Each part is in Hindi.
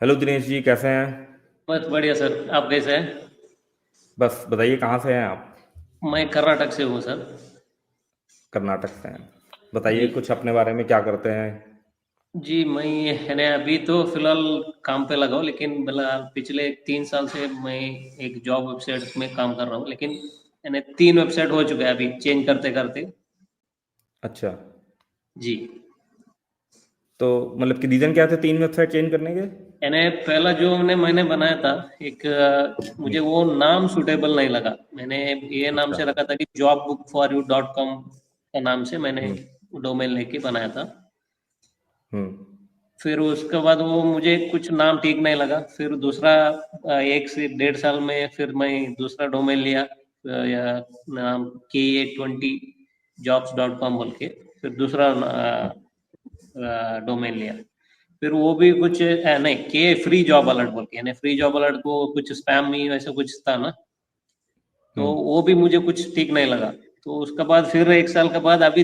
हेलो दिनेश जी, कैसे हैं? बस बढ़िया सर। आप कैसे हैं? बस बताइए, कहाँ से हैं आप? मैं कर्नाटक से हूँ सर। कर्नाटक से हैं। जी। बताइए कुछ अपने बारे में, क्या करते हैं? जी मैं यानी अभी तो फिलहाल काम पे लगा हूँ, लेकिन फिलहाल पिछले 3 साल से मैं एक जॉब वेबसाइट में काम कर रहा हूँ, लेकिन यानी 3 वेबसाइट हो चुके हैं अभी चेंज करते करते। अच्छा। जी। तो मतलब कि रीज़न क्या थे 3 वेबसाइट चेंज करने के? यानी पहला जो मैंने बनाया था एक हम्म। मुझे वो नाम सूटेबल नहीं लगा। मैंने ये नाम अच्छा। से रखा था कि jobbookforyou.com का नाम से मैंने हम्म। डोमेन लेके बनाया था। हम्म। फिर उसके बाद वो मुझे कुछ नाम ठीक नहीं लगा। फिर दूसरा 1 से 1.5 साल में फिर मैं दूसरा डोमेन लिया, या नाम KA20jobs.com बोल के फिर दूसरा डोमेन लिया। फिर वो भी कुछ नहीं, के फ्री जॉब अलर्ट बोल के, यानी फ्री जॉब अलर्ट को कुछ स्पैम ही वैसा कुछ था ना, तो हम्म। वो भी मुझे कुछ ठीक नहीं लगा। तो उसके बाद फिर 1 साल के बाद अभी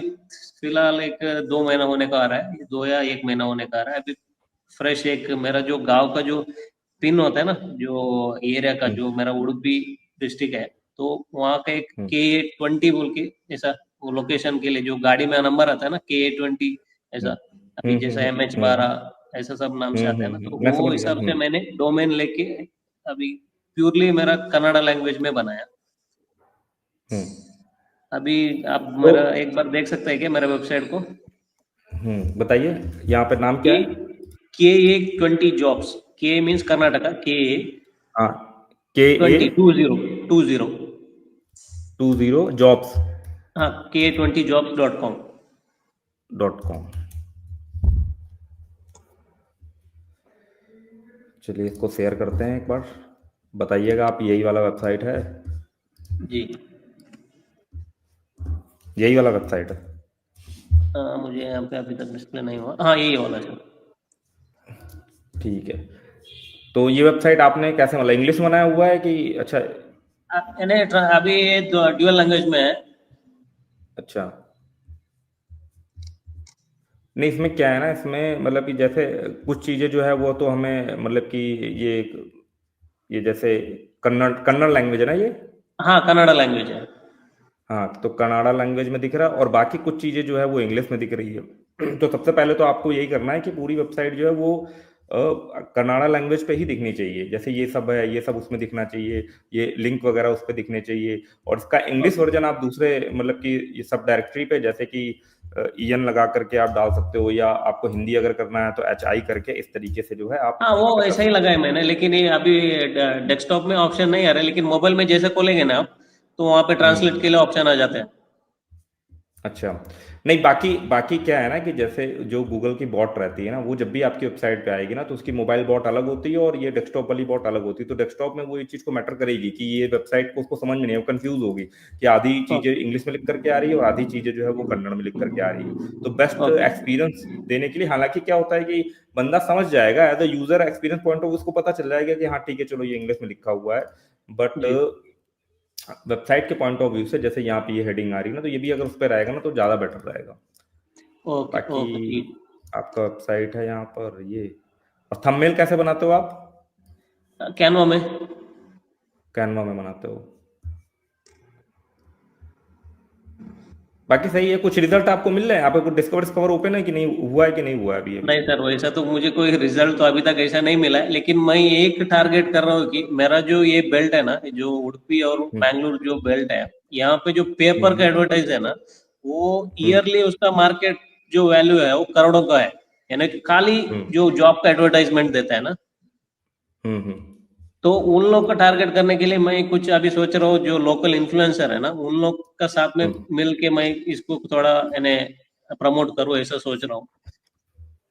फिलहाल एक 2 महीना होने का आ रहा है, 2 या 1 महीना होने का आ रहा है अभी। फ्रेश एक मेरा जो गांव का जो पिन होता है ना, जो एरिया का हम्म। जो मेरा उडुपी डिस्ट्रिक्ट है, तो वहाँ का एक हम्म। KA20 बोल के ऐसा, वो लोकेशन के लिए जो गाड़ी में नंबर आता है ना KA20 ऐसा, हम्म। अभी जैसा MH12 ऐसा सब नाम से आता है ना, तो मैं वो समझ गया। हिसाब से मैंने डोमेन लेके अभी प्योरली मेरा कन्नड़ा लैंग्वेज में बनाया। हम्म। अभी आप तो मेरा एक बार देख सकते हैं क्या मेरा वेबसाइट को? बताइए, यहाँ पे नाम क्या के है? KA20 jobs. के मीन्स कर्नाटका, KA हाँ। KA 20 20। 20 jobs हाँ, KA20jobs.com। .com। चलिए, इसको शेयर करते हैं एक बार। बताइएगा आप, यही वाला वेबसाइट है? जी। यही वाला वेबसाइट है? हाँ, मुझे यहाँ पे अभी तक डिस्प्ले नहीं हुआ। हाँ, यही वाला सर। ठीक है। तो ये वेबसाइट आपने कैसे, मतलब इंग्लिश में बनाया हुआ है कि? अच्छा। अभी ये ड्यूअल लैंग्वेज में है। अच्छा। नहीं, इसमें क्या है ना, इसमें मतलब कि जैसे कुछ चीज़ें जो है वो तो हमें मतलब कि ये ये जैसे कन्नड़ कन्नड़ लैंग्वेज है ना ये? हाँ, कन्नड़ा लैंग्वेज है। हाँ, तो कन्नड़ा लैंग्वेज में दिख रहा है और बाकी कुछ चीज़ें जो है वो इंग्लिश में दिख रही है। तो सबसे पहले तो आपको यही करना है कि पूरी वेबसाइट जो है वो कन्नड़ा लैंग्वेज पे ही दिखनी चाहिए। जैसे ये सब है, ये सब उसमें दिखना चाहिए, ये लिंक वगैरह उस पे दिखने चाहिए। और इसका इंग्लिश ओके। वर्जन आप दूसरे मतलब कि ये सब डायरेक्टरी पे, जैसे कि ईएन लगा करके आप डाल सकते हो, या आपको हिंदी अगर करना है तो HI करके, इस तरीके से जो है आप हाँ, वहाँ वो पे कर ऐसा ही सकते लगा हो। है मैंने, लेकिन ये अभी डेस्कटॉप में ऑप्शन नहीं आ रहा है, लेकिन मोबाइल में जैसे खोलेंगे ना आप, तो वहाँ पे ट्रांसलेट के लिए हम्म। ऑप्शन आ जाते हैं। अच्छा। नहीं, बाकी बाकी क्या है ना कि जैसे जो गूगल की बॉट रहती है ना, वो जब भी आपकी वेबसाइट पे आएगी ना, तो उसकी मोबाइल बॉट अलग होती है और ये डेस्कटॉप वाली बॉट अलग होती है। तो डेस्कटॉप में वो ये चीज़ को मैटर करेगी कि ये वेबसाइट को उसको समझ में नहीं है, वो कंफ्यूज होगी कि आधी चीज़ें ओके। इंग्लिश में लिख करके आ रही है और आधी चीज़ें जो है वो कन्नड़ में लिख करके आ रही है। तो बेस्ट ओके। एक्सपीरियंस देने के लिए, हालांकि क्या होता है कि बंदा समझ जाएगा, as a user experience point of उसको पता चल जाएगा कि हाँ ठीक है, चलो ये इंग्लिश में लिखा हुआ है। बट जी। वेबसाइट के पॉइंट ऑफ व्यू से, जैसे यहाँ पे ये हेडिंग आ रही है ना, तो ये भी अगर उस पर रहेगा ना तो ज़्यादा बेटर रहेगा। ओके बाकी ओके ठीक। आपका वेबसाइट है यहाँ पर ये। और थंबनेल कैसे बनाते हो आप? कैनवा में। कैनवा में बनाते हो? बाकी सही है। कुछ रिजल्ट आपको मिल रहे हैं? आपका कुछ डिस्कवर ओपन है कि नहीं हुआ है, कि नहीं हुआ है अभी अभी? नहीं सर, वैसा तो मुझे कोई रिजल्ट तो अभी तक ऐसा नहीं मिला है, लेकिन मैं एक टारगेट कर रहा हूँ कि मेरा जो ये बेल्ट है ना, जो उडुपी और हम्म। बैंगलोर जो बेल्ट है, यहाँ पे जो पेपर का हम्म। एडवर्टाइज है ना, वो हम्म। ईयरली उसका मार्केट जो वैल्यू है वो करोड़ों का है। यानी कि खाली हम्म। जो जॉब का एडवर्टाइजमेंट देता है ना, तो उन लोग का टारगेट करने के लिए मैं कुछ अभी सोच रहा हूँ, जो लोकल इन्फ्लुएंसर है ना, उन लोग का साथ में हम्म। मिल के मैं इसको थोड़ा यानी प्रमोट करूँ, ऐसा सोच रहा हूँ।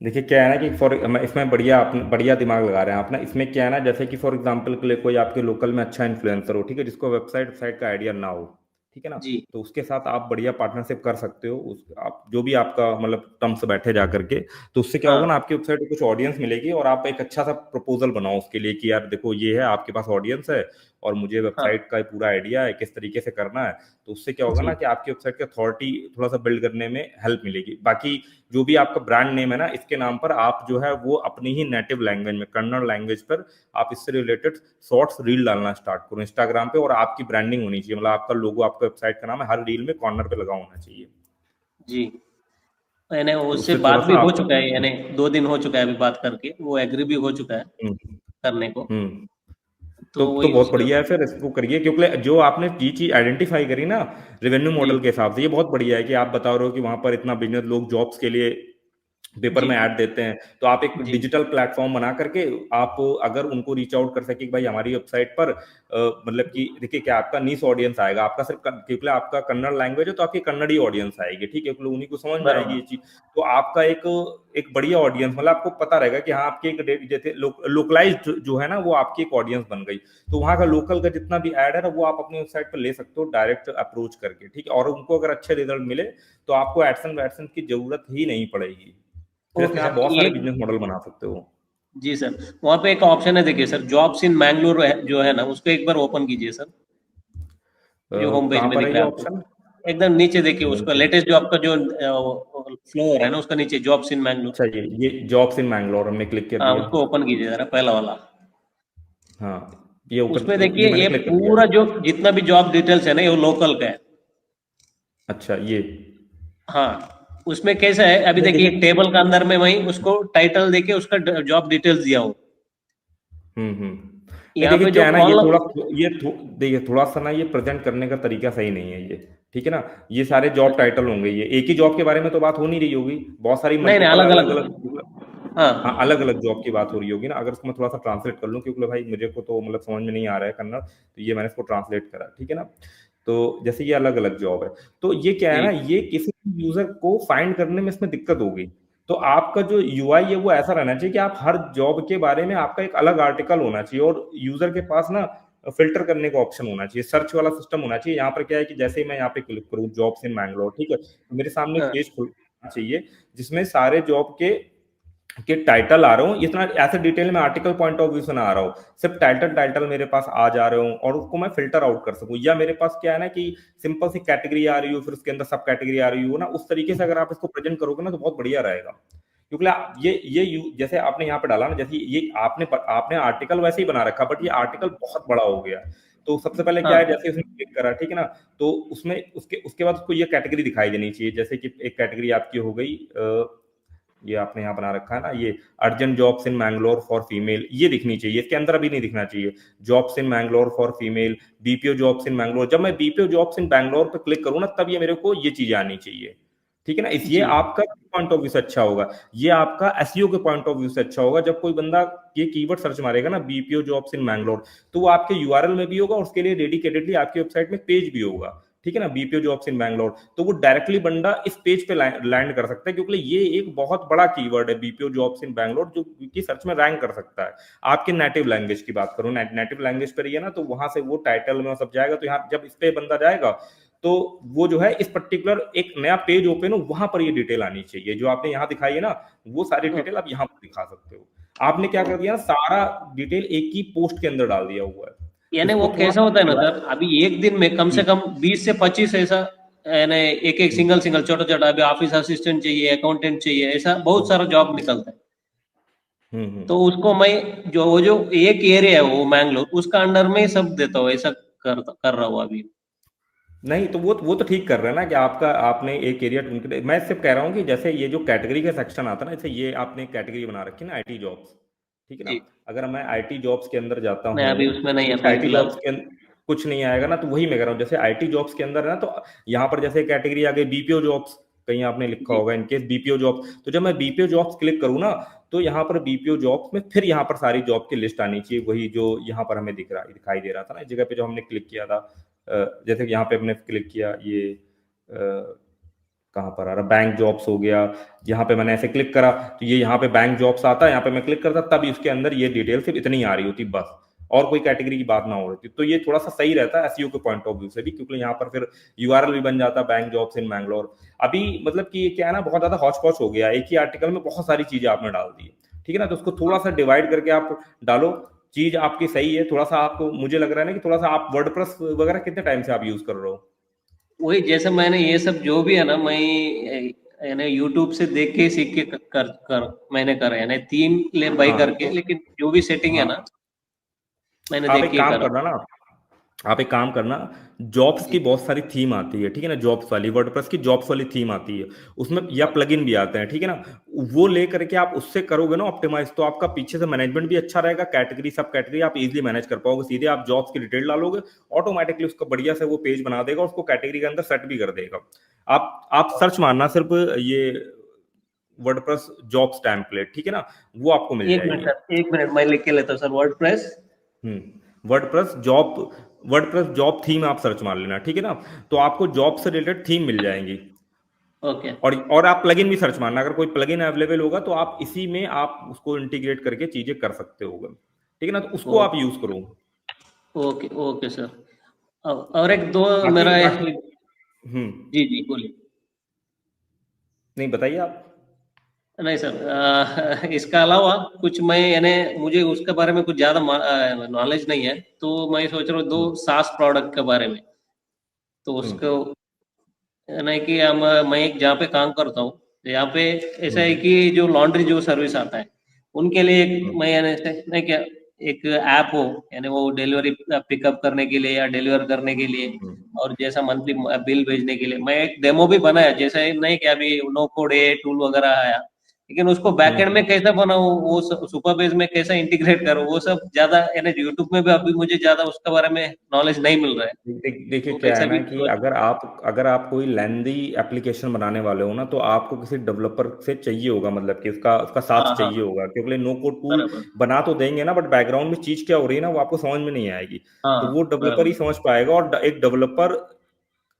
देखिए क्या है ना कि फॉर इसमें बढ़िया, आप बढ़िया दिमाग लगा रहे हैं आप ना। इसमें क्या है ना, जैसे कि फॉर एग्जांपल के लिए कोई आपके लोकल में अच्छा इन्फ्लुएंसर हो, ठीक है, जिसको वेबसाइट का आइडिया ना हो, ठीक है ना? जी तो उसके साथ आप बढ़िया पार्टनरशिप कर सकते हो। उस आप जो भी आपका मतलब टर्म्स बैठे जा करके, तो उससे क्या होगा हाँ ना, आपकी वेबसाइट पे कुछ ऑडियंस मिलेगी और आप एक अच्छा सा प्रपोजल बनाओ उसके लिए कि यार देखो ये है, आपके पास ऑडियंस है और मुझे हाँ वेबसाइट का पूरा आइडिया है किस तरीके से करना है। तो उससे क्या होगा ना जी कि आपकी वेबसाइट की अथॉरिटी थोड़ा सा बिल्ड करने में हेल्प मिलेगी। बाकी जो भी आपका ब्रांड नेम है ना, इसके नाम पर आप जो है वो अपनी ही नेटिव लैंग्वेज में, कन्नड़ लैंग्वेज पर आप इससे रिलेटेड शॉर्ट्स रील डालना स्टार्ट करो इंस्टाग्राम पे, और आपकी ब्रांडिंग होनी चाहिए, मतलब आपका लोगो आपका वेबसाइट का नाम है, हर रील में कॉर्नर पे लगा होना चाहिए। जी। यानी तो उससे उससे थोड़ा बात भी सा हो आपका चुका है, यानी 2 दिन हो चुका है अभी बात करके, वो एग्री भी हो चुका है हम्म करने को। हम्म तो तो वही बहुत उसके। बढ़िया है, फिर इसको करिए, क्योंकि जो आपने ये चीज आइडेंटिफाई करी ना रेवेन्यू जी मॉडल के हिसाब से, ये बहुत बढ़िया है कि आप बता रहे हो कि वहां पर इतना बिजनेस लोग जॉब्स के लिए पेपर जी में ऐड देते हैं, तो आप एक जी डिजिटल प्लेटफॉर्म बना करके आप अगर उनको रीच आउट कर सके कि भाई हमारी वेबसाइट पर मतलब कि देखिए क्या आपका नीश ऑडियंस आएगा, आपका सिर्फ क्योंकि आपका कन्नड़ लैंग्वेज है तो आपकी कन्नड़ी ऑडियंस आएगी, ठीक है, क्योंकि उन्हीं को समझ में आएगी ये बराबर। चीज। तो आपका एक एक बढ़िया ऑडियंस, मतलब आपको पता रहेगा कि हाँ आपकी एक जैसे लोकलाइज्ड जो है ना वो आपकी एक ऑडियंस बन गई। तो वहां का लोकल का जितना भी ऐड है ना वो आप अपनी वेबसाइट पर ले सकते हो डायरेक्ट अप्रोच करके, ठीक है, और उनको अगर अच्छे रिजल्ट मिले तो आपको एडसन वैडसन की जरूरत ही नहीं पड़ेगी। फिर ओके इसमें आप सर, तो बहुत सारे एक। बिजनेस मॉडल बना सकते हो। जी सर, वहाँ पे एक ऑप्शन है, देखिए सर, जॉब्स इन मैंगलोर जो है ना, उसको एक बार ओपन कीजिए सर, जो होम पेज कहाँ में पर दिख है ये रहा है आपको। ऑप्शन? एकदम नीचे देखिए, होम उसका पेज। लेटेस्ट जो आपका जो फ्लोर है ना, उसका नीचे जॉब्स इन मैंगलोर। अच्छा ये जॉब्स इन मैंगलोर हमने क्लिक कर हाँ, दिया। उसको ओपन कीजिए जरा, पहला वाला। हाँ ये उसमें ऊपर देखिए ये मैंने ये क्लिक कर दिया। पूरा जो जितना भी जॉब डिटेल्स है ना, ये लोकल का है। अच्छा ये हाँ, उसमें कैसा है, अभी नहीं देखिए देखिए। एक टेबल का अंदर में वही उसको टाइटल देके उसका जॉब डिटेल्स दिया हो। नहीं यहाँ देखिए पे जो क्या है ना, ये कॉलम। थोड़ा देखिए थोड़ा सा ना ये प्रेजेंट करने का तरीका सही नहीं है ये, ठीक है ना। ये सारे जॉब अच्छा। टाइटल होंगे, ये एक ही जॉब के बारे में तो बात हो नहीं रही होगी, बहुत सारी नहीं नहीं, मल्टीपल अलग अलग अलग। अलग। हाँ हाँ अलग अलग जॉब की बात हो रही होगी ना, अगर उसको मैं थोड़ा सा ट्रांसलेट कर लूँ, क्योंकि भाई मुझे को तो मतलब समझ में नहीं आ रहा है कन्नड़, तो ये मैंने इसको ट्रांसलेट करा, ठीक है ना। तो जैसे ये अलग अलग जॉब है, तो ये क्या है जी ना, ये किसी यूजर को फाइंड करने में इसमें दिक्कत होगी। तो आपका जो यूआई है वो ऐसा रहना चाहिए कि आप हर जॉब के बारे में आपका एक अलग आर्टिकल होना चाहिए, और यूजर के पास ना फिल्टर करने का ऑप्शन होना चाहिए, सर्च वाला सिस्टम होना चाहिए। यहाँ पर क्या है कि जैसे ही मैं यहाँ पे क्लिक करूँ जॉब्स इन मैंगलोर, ठीक है, तो मेरे सामने एक हाँ पेज खुलना चाहिए जिसमें सारे जॉब के टाइटल आ रहा हूँ, इतना ऐसे डिटेल में आर्टिकल पॉइंट ऑफ व्यू से ना आ रहा हूँ, सिर्फ टाइटल टाइटल मेरे पास आ जा रहे हूँ और उसको मैं फिल्टर आउट कर सकूँ। या मेरे पास क्या है ना कि सिंपल सी कैटेगरी आ रही हो, फिर उसके अंदर सब कैटेगरी आ रही हो ना, उस तरीके से अगर आप इसको प्रेजेंट करोगे ना तो बहुत बढ़िया रहेगा। क्योंकि जैसे आपने यहाँ पे डाला ना, जैसे ये आपने आर्टिकल वैसे ही बना रखा, बट ये आर्टिकल बहुत बड़ा हो गया। तो सबसे पहले क्या है, हाँ जैसे उसने क्लिक करा, ठीक है ना, तो उसमें उसके उसके बाद उसको ये कैटेगरी दिखाई देनी चाहिए, जैसे कि एक कैटेगरी आपकी हो गई ये आपने यहाँ बना रखा है ना, ये urgent jobs in Mangalore for female, ये दिखनी चाहिए, इसके अंदर अभी नहीं दिखना चाहिए। Jobs in Mangalore for female, BPO jobs in Mangalore, जब मैं बीपीओ जॉब्स इन बैंगलोर पे क्लिक करूँ ना तब ये मेरे को ये चीजें आनी चाहिए, ठीक है ना। इस ये जी आपका पॉइंट ऑफ व्यू से अच्छा होगा, ये आपका एसईओ के पॉइंट ऑफ व्यू से अच्छा होगा। जब कोई बंदा ये कीवर्ड सर्च मारेगा ना, बीपीओ जॉब्स इन मैंगलोर, तो वो आपके यूआरएल में भी होगा और उसके लिए डेडिकेटेडली आपकी वेबसाइट में पेज भी होगा, ठीक है ना, बीपीओ जॉब्स इन बैंगलोर। तो वो डायरेक्टली बंदा इस पेज पे लैंड कर सकता है, क्योंकि ये एक बहुत बड़ा कीवर्ड है बीपीओ जॉब्स इन बैंगलोर, जो कि सर्च में रैंक कर सकता है। आपके नेटिव लैंग्वेज की बात करूं, नेटिव लैंग्वेज पर ही है ना, तो वहां से वो टाइटल में सब जाएगा, तो यहाँ जब इस पे बंदा जाएगा तो वो जो है इस पर्टिकुलर एक नया पेज ओपन हो, वहां पर ये डिटेल आनी चाहिए जो आपने यहाँ दिखाई है ना, वो सारी हाँ, डिटेल आप यहाँ पर दिखा सकते हो। आपने क्या कर ओके। दिया ना, सारा डिटेल एक ही पोस्ट के अंदर डाल दिया हुआ है। यानी वो इसको थोड़ा कैसा होता है ना सा सर, अभी एक दिन में कम से कम 20 से 25 ऐसा, यानी एक एक हम्म सिंगल सिंगल छोटा छोटा, अभी ऑफिस असिस्टेंट चाहिए, अकाउंटेंट चाहिए, ऐसा बहुत हम्म सारा जॉब निकलता है। हम्म। तो उसको मैं जो एक एरिया है वो मैंगलोर, उसका अंडर में सब देता हूँ, ऐसा कर रहा हूँ अभी। नहीं तो वो तो ठीक कर रहे हैं ना कि आपका आपने एक एरिया ढूंढ के, मैं सिर्फ कह रहा हूँ कि जैसे ये जो कैटेगरी का सेक्शन आता है ना, जैसे ये आपने कैटेगरी बना रखी है ना आईटी जॉब्स, ठीक है ना। जी, अगर मैं आईटी जॉब्स के अंदर जाता मैं हूँ, अभी उसमें नहीं है जैसे अभी आईटी फिलहाल। जॉब्स के कुछ नहीं आएगा ना, तो वही मैं कह रहा हूँ, जैसे आईटी जॉब्स के अंदर है ना, तो यहाँ पर जैसे कैटेगरी आ गई बीपीओ जॉब्स, कहीं आपने लिखा जी होगा इनकेस बीपीओ जॉब्स, तो जब मैं बीपीओ जॉब्स क्लिक करूँ ना, तो यहाँ पर बीपीओ जॉब्स में फिर यहाँ पर सारी जॉब की लिस्ट आनी चाहिए, वही जो यहाँ पर हमें दिखाई दे रहा था ना, इस जगह पे जो हमने क्लिक किया था। जैसे कि यहाँ पे हमने क्लिक किया, ये कहाँ पर आ रहा, बैंक जॉब्स हो गया, यहाँ पे मैंने ऐसे क्लिक करा तो ये यहाँ पे बैंक जॉब्स आता है, यहाँ पे मैं क्लिक करता तब इसके अंदर ये डिटेल सिर्फ इतनी आ रही होती बस। और कोई कैटेगरी की बात ना हो रही थी। तो ये थोड़ा सा सही रहता है एसईओ के पॉइंट ऑफ व्यू से भी, क्योंकि यहाँ पर फिर यूआरएल भी बन जाता है बैंक जॉब्स इन बैंगलोर। अभी मतलब कि ये क्या है ना, बहुत ज्यादा हौच पौच हो गया, एक ही आर्टिकल में बहुत सारी चीजें आपने डाल दी है, ठीक है ना। तो उसको थोड़ा सा डिवाइड करके आप डालो, चीज आपकी सही है। थोड़ा सा आपको, मुझे लग रहा है ना कि थोड़ा सा आप वर्डप्रेस वगैरह कितने टाइम से आप यूज कर रहे हो? वही जैसे मैंने ये सब जो भी है ना, मैं यानी यूट्यूब से देख के सीख के कर मैंने करा, यानी थीम ले बाई हाँ करके, तो लेकिन जो भी सेटिंग है हाँ, ना मैंने आप देख एक के ही काम करा। करना ना, आप एक काम करना, जॉब्स की जी बहुत सारी थीम आती है, ठीक है ना, जॉब्स वाली, वर्डप्रेस की जॉब्स वाली थीम आती है, उसमें या प्लगइन भी आते हैं, ठीक है ना। वो ले करके आप उससे करोगे ना ऑप्टिमाइज, तो आपका पीछे से मैनेजमेंट भी अच्छा रहेगा, कैटेगरी सब कैटेगरी आप इजीली मैनेज कर पाओगे। सीधे आप जॉब्स की डिटेल डालोगे, ऑटोमेटिकली उसका बढ़िया से वो पेज बना देगा, उसको कैटेगरी के अंदर सेट भी कर देगा। आप सर्च मारना सिर्फ ये वर्डप्रेस जॉब्स टेम्पलेट, ठीक है ना, वो आपको मिल एक मिनट जाएगी। सर, एक मिनट मैं लिख के लेता हूँ sir, WordPress. WordPress job, WordPress job theme आप सर्च मार लेना, ठीक है ना। तो आपको जॉब से रिलेटेड थीम मिल जाएंगी। ओके और आप प्लगइन भी सर्च मारना, अगर कोई प्लगइन अवेलेबल होगा तो आप इसी में आप उसको इंटीग्रेट करके चीजें कर सकते हो, ठीक है ना, तो उसको आप यूज करो। Okay okay sir. और एक दो बाकी मेरा बाकी हम्म जी जी बोलिए। नहीं, बताइए आप। नहीं सर, इसका अलावा कुछ मैं यानी मुझे उसके बारे में कुछ ज़्यादा नॉलेज नहीं है, तो मैं सोच रहा हूँ दो हम्म सास प्रोडक्ट के बारे में। तो हम्म उसको नहीं कि हम, मैं एक जहाँ पे काम करता हूँ, यहाँ पे ऐसा है हम्म कि जो लॉन्ड्री जो सर्विस आता है उनके लिए एक हम्म मैं यानी नहीं क्या, एक ऐप हो, यानी वो डिलीवरी पिकअप करने के लिए या डिलीवर करने के लिए, हम्म और जैसा मंथली बिल भेजने के लिए मैं एक डेमो भी बनाया, जैसे नहीं कि अभी नो कोड ए टूल वगैरह आया, लेकिन उसको बैकएंड में हम्म। कैसे बनाऊं, वो सुपरबेस में कैसे इंटीग्रेट करूं, वो सब ज्यादा यानी यूट्यूब में भी अभी मुझे ज्यादा उसके बारे में नॉलेज नहीं मिल रहा है। देखिए वो क्या है कैसे ना भी कि अगर आप कोई लेंदी एप्लीकेशन बनाने वाले हो ना, तो आपको किसी डेवलपर से चाहिए होगा, मतलब कि उसका उसका साथ हाँ हाँ, चाहिए होगा, क्योंकि नो कोड टूल बराबर। बना तो देंगे ना, बट बैकग्राउंड में चीज क्या हो रही है ना, वो आपको समझ में नहीं आएगी। तो हाँ वो डेवलपर ही बराबर। समझ पाएगा, और एक डेवलपर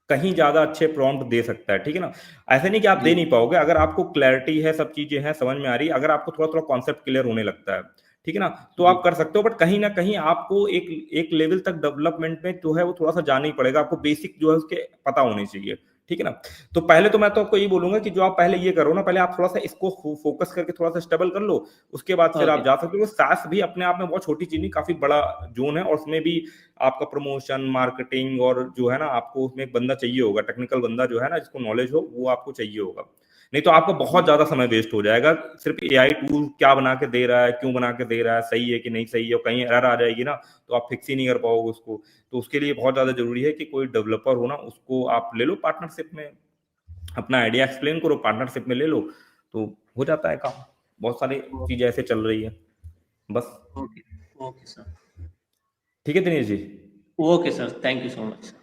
कहीं ज्यादा अच्छे प्रॉम्प्ट दे सकता है, ठीक है ना। ऐसे नहीं कि आप दे जी नहीं पाओगे, अगर आपको क्लैरिटी है, सब चीजें हैं, समझ में आ रही है, अगर आपको थोड़ा थोड़ा कॉन्सेप्ट क्लियर होने लगता है, ठीक है ना, तो जी आप कर सकते हो। बट कहीं ना कहीं आपको एक एक लेवल तक डेवलपमेंट में जो है वो थोड़ा सा जाना ही पड़ेगा, आपको बेसिक जो है उसके पता होने चाहिए, ठीक है ना। तो पहले तो मैं तो आपको यही बोलूंगा कि जो आप पहले ये करो ना, पहले आप थोड़ा सा इसको फोकस करके थोड़ा सा स्टेबल कर लो, उसके बाद फिर ओके। आप जा सकते हो। सास भी अपने आप में बहुत छोटी चीज नहीं, काफी बड़ा जोन है, और उसमें भी आपका प्रमोशन, मार्केटिंग, और जो है ना, आपको उसमें एक बंदा चाहिए होगा, टेक्निकल बंदा जो है ना, जिसको नॉलेज हो, वो आपको चाहिए होगा। नहीं तो आपका बहुत ज्यादा समय वेस्ट हो जाएगा, सिर्फ एआई टूल क्या बना के दे रहा है, क्यों बना के दे रहा है, सही है कि नहीं सही है, और कहीं एरर आ जाएगी ना, तो आप फिक्स ही नहीं कर पाओगे उसको। तो उसके लिए बहुत ज्यादा जरूरी है कि कोई डेवलपर हो ना, उसको आप ले लो पार्टनरशिप में, अपना आइडिया एक्सप्लेन करो, पार्टनरशिप में ले लो, तो हो जाता है काम। बहुत सारी चीजें ऐसे चल रही है, बस। Okay okay sir. ठीक है Dinesh ji. Okay sir, thank you so much.